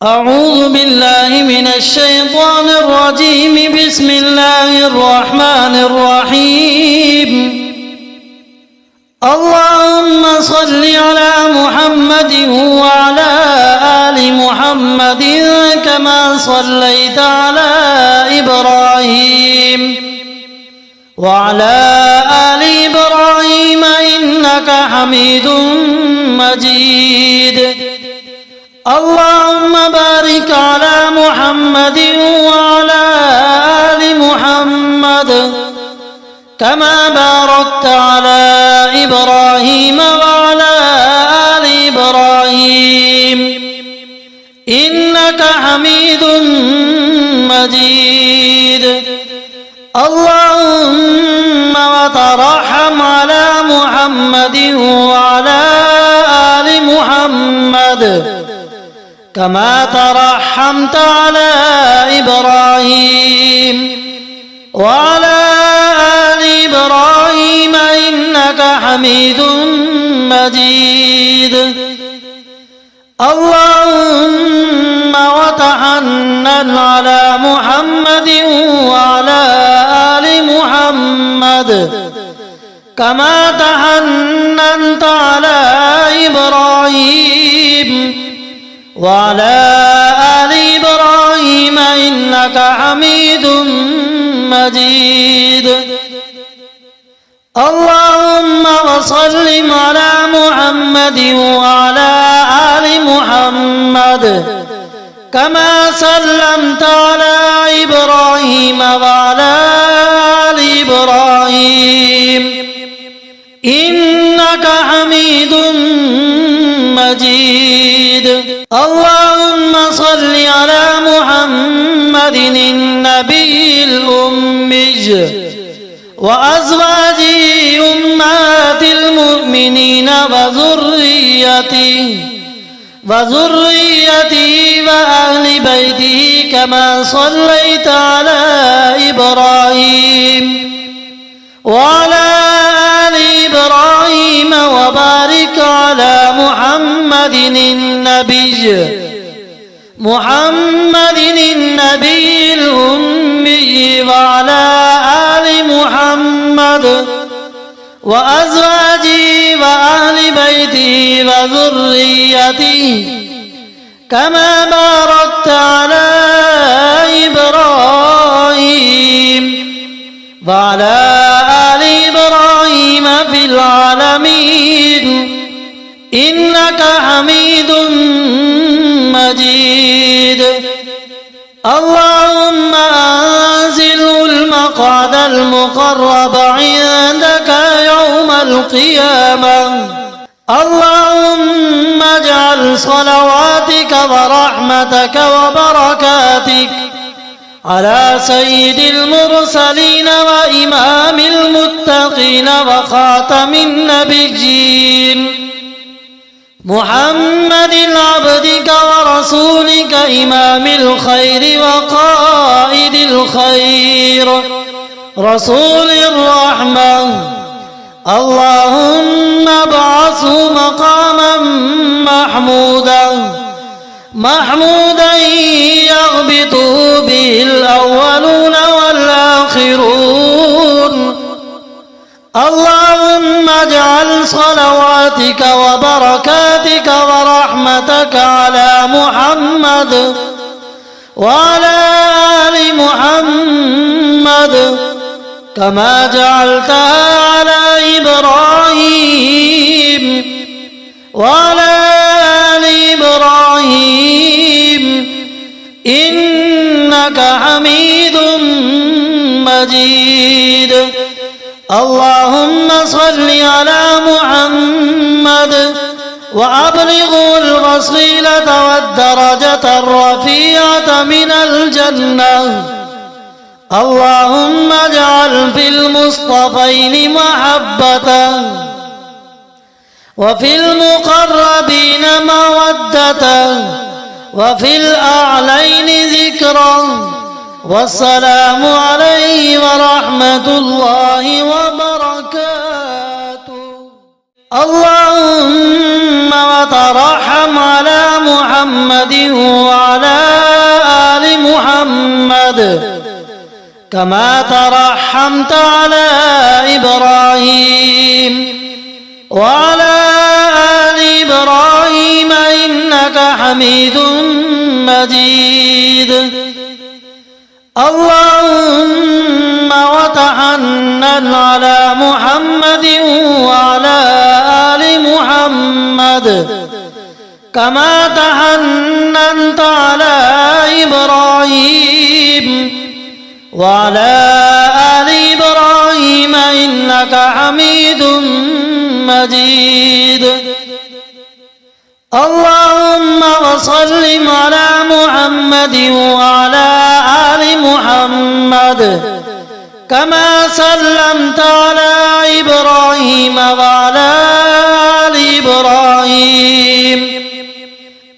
أعوذ بالله من الشيطان الرجيم. بسم الله الرحمن الرحيم. اللهم صل على محمد وعلى آل محمد كما صليت على إبراهيم وعلى آل إبراهيم إنك حميد مجيد. اللهم بارك على محمد وعلى آل محمد كما باركت على إبراهيم وعلى آل إبراهيم إنك حميد مجيد. اللهم وترحم على محمد وعلى آل محمد كما ترحمت على إبراهيم وعلى آل إبراهيم إنك حميد مجيد. اللهم وتحنن على محمد وعلى آل محمد كما تحننت على إبراهيم وعلى آل إبراهيم إنك حميد مجيد. اللهم وسلم على محمد وعلى آل محمد كما سلمت على إبراهيم وعلى آل إبراهيم إنك حميد مجيد. اللهم صل على محمد النبي الأمي وأزواجه أمهات المؤمنين وذريته وأهل بيته كما صليت على إبراهيم وعلى آل إبراهيم وبارك على محمد النبي الأمي وعلى آل محمد وأزواجه وأهل بيته وذريته كما باركت على إبراهيم وعلى آل إبراهيم في العالمين إنك حميد مجيد. اللهم أنزله المقعد المقرب عندك يوم القيامة. اللهم اجعل صلواتك ورحمتك وبركاتك على سيد المرسلين وإمام المتقين وخاتم النبيين محمد عبدك ورسولك إمام الخير وقائد الخير رسول الرحمة. اللهم ابعثه مقاما محمودا يغبطه به الأولون والآخرون. اللهم اجعل صلواتك وبركاتك ورحمتك على محمد وعلى آل محمد كما جعلتها على إبراهيم وعلى آل إبراهيم إنك حميد مجيد. اللهم صل على محمد وأبلغه الوسيلة والدرجة الرفيعة من الجنة. اللهم اجعل في المصطفين محبة وفي المقربين مودة وفي الأعلين ذكرا. والسلام عليه ورحمة الله وبركاته. اللهم وترحم على محمد وعلى كما ترحمت على إبراهيم وعلى آل إبراهيم إنك حميد مجيد. اللهم وتحنن على محمد وعلى آل محمد كما تحننت على إبراهيم وعلى آل إبراهيم إنك حميد مجيد. اللهم وسلم على محمد وعلى آل محمد كما سلمت على إبراهيم وعلى آل إبراهيم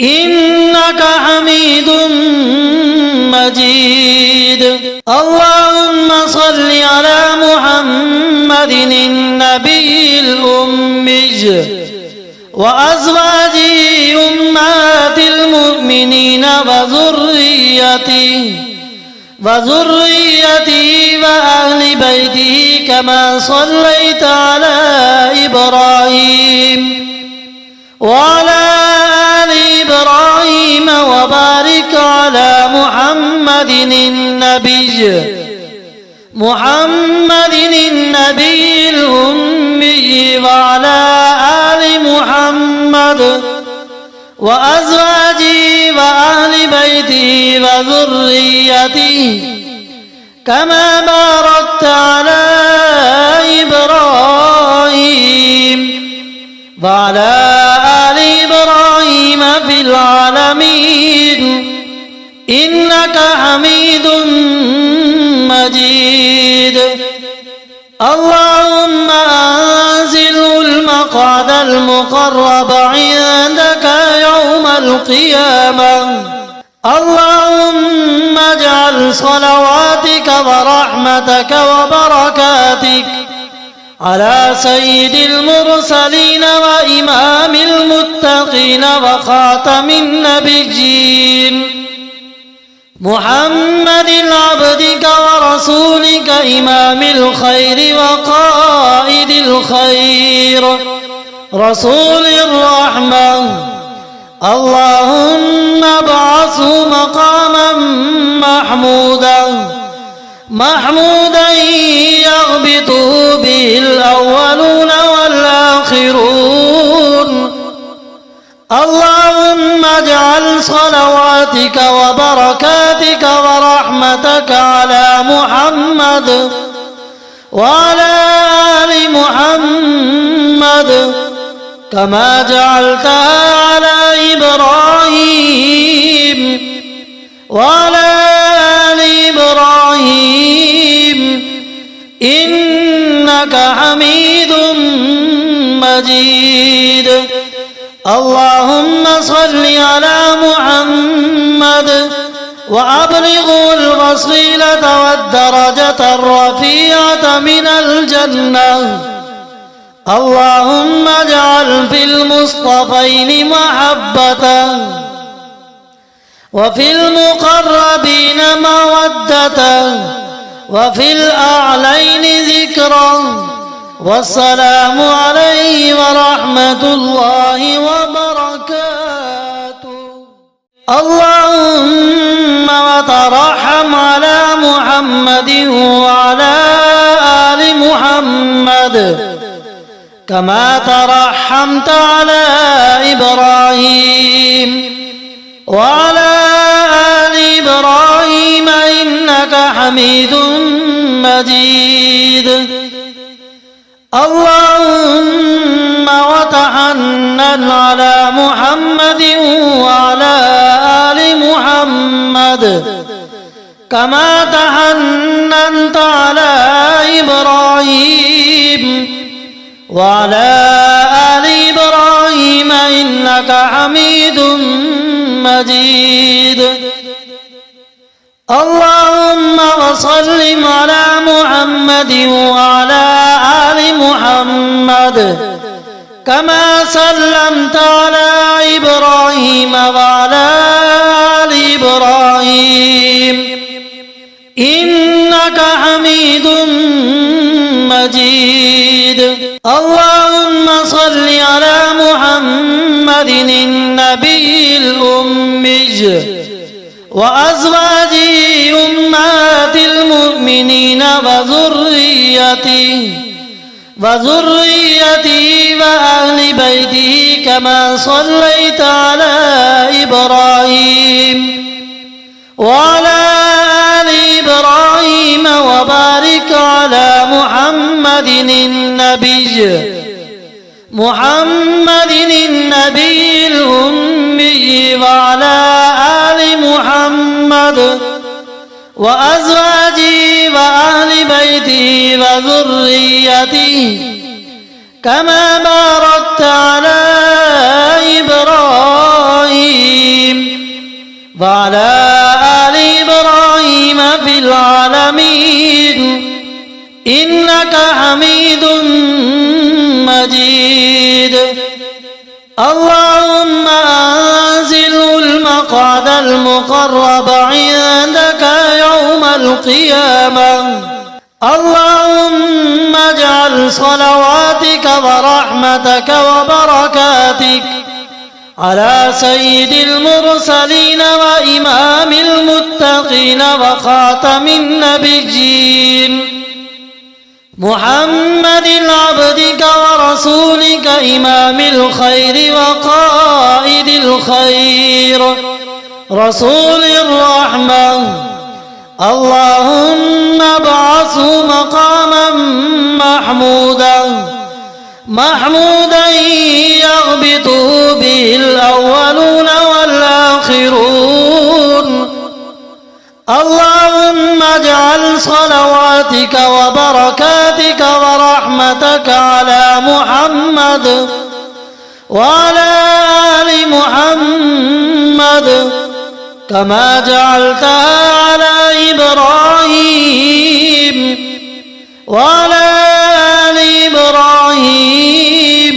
إنك حميد مجيد. اللهم صل على محمد النبي الأمي وأزواجه أمهات المؤمنين وذريته وأهل بيته كما صليت على إبراهيم وعلى آل إبراهيم وبارك على محمد النبي الأمي وعلى آل محمد وأزواجه وأهل بيته وذريته كما باركت على إبراهيم وعلى آل إبراهيم في العالمين إنك حميد مجيد. اللهم أنزله المقعد المقرب عندك يوم القيامة. اللهم اجعل صلواتك ورحمتك وبركاتك على سيد المرسلين وإمام المتقين وخاتم النبيين محمد عبدك ورسولك إمام الخير وقائد الخير رسول الرحمة. اللهم ابعثه مقاما محمودا يغبطه به الأولون والآخرون. اللهم اجعل صلواتك وبركاتك ورحمتك على محمد وعلى آل محمد كما جعلتها على إبراهيم وعلى آل إبراهيم إنك حميد مجيد. اللهم صل على محمد وأبلغه الوسيلة والدرجة الرفيعة من الجنة. اللهم اجعل في المصطفين محبة وفي المقربين مودة وفي الأعلين ذكرا. والسلام عليه ورحمة الله وبركاته. اللهم وترحم على محمد وعلى آل محمد كما ترحمت على إبراهيم وعلى آل إبراهيم إنك حميد مجيد. اللهم وتحنن على محمد وعلى آل محمد كما تحننت على إبراهيم وعلى آل إبراهيم إنك حميد مجيد. اللهم وسلم على محمد وعلى آل محمد كما سلمت على إبراهيم وعلى آل إبراهيم إنك النبي وأزواجه أمهات المؤمنين وذريته وأهل بيته كما صليت على إبراهيم وعلى آل إبراهيم وبارك على محمد النبي الأمي وعلى آل محمد وأزواجه وأهل بيته وذريته كما باركت على إبراهيم وعلى آل إبراهيم في العالمين إنك حميد مجيد. اللهم أنزله المقعد المقرب عندك يوم القيامة. اللهم اجعل صلواتك ورحمتك وبركاتك على سيد المرسلين وإمام المتقين وخاتم النبيين محمد عبدك ورسولك إمام الخير وقائد الخير رسول الرحمة. اللهم ابعثه مقاما محمودا يغبطه به الأولون والآخرون. اللهم اجعل صلواتك وبركاتك ورحمتك على محمد وعلى آل محمد كما جعلتها على إبراهيم وعلى آل إبراهيم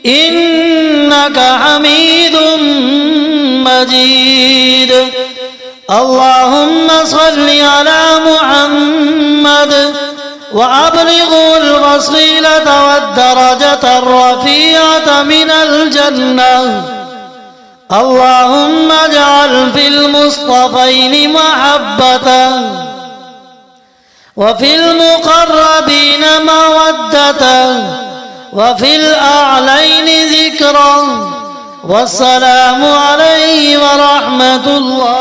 إنك حميد مجيد. اللهم صل على محمد وأبلغه الوسيلة والدرجة الرفيعة من الجنة. اللهم اجعل في المصطفين محبة وفي المقربين مودة وفي الأعلين ذكرا. والسلام عليه ورحمة الله